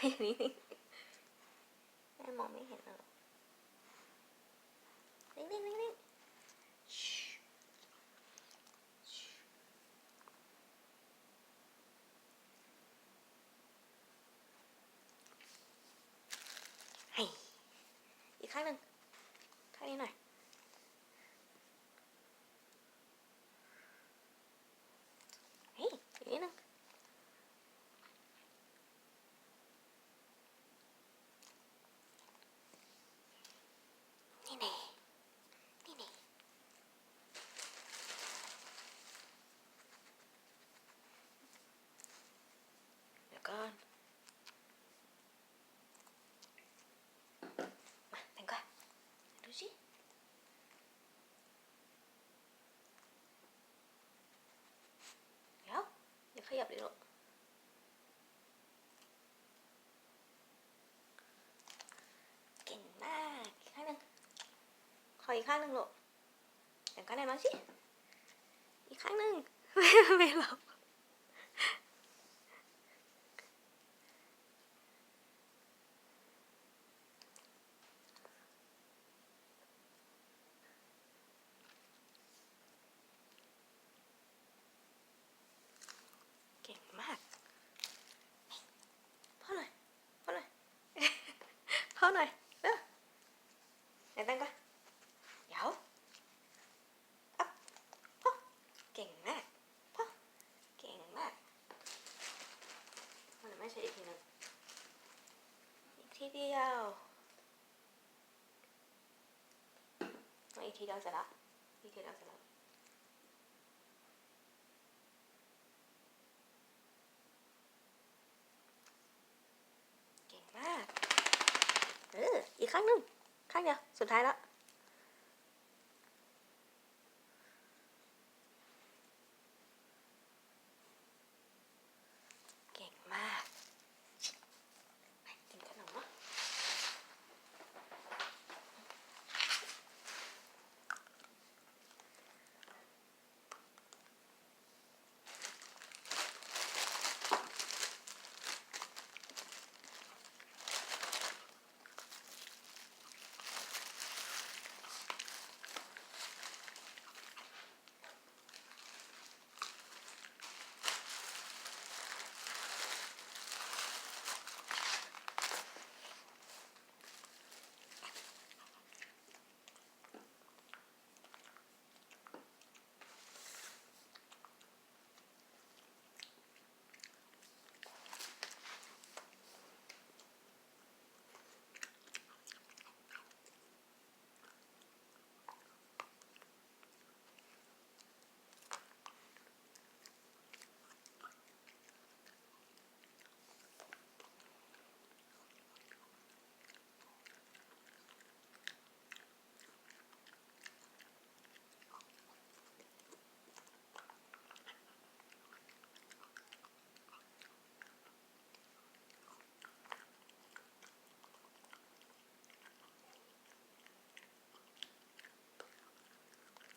นี่แม่มองไม่เห็นเลยนิ่งให้อีกข้างหนึ่งข้างนี้หน่อยเฮ้ยอีกนิดนึงนี่แน่นี่แน่เดี๋ยวก่อนมาแต่งก่อนดูสิอย่าขยับเลยลูกเก่งมากอีกข้างหนึ่งขออีกข้างหนึ่งลูกแต่งก้อนไหนมาสิอีกข้างหนึ่งไม่หลับเก่งมากพ่อหน่อยพ่อหน่อยพ่อหน่อยเร็วไหนแต่งก่อนเดี๋ยวอ๊บพ่อเก่งมากพ่อเก่งมากมันไม่ใช่อีกทีนึงอีกทีเดียวอีกทีเดียวเสร็จละอีกทีเดียวเสร็จแล้วเก่งมากอีกข้างหนึ่งข้างเดียวสุดท้ายแล้ว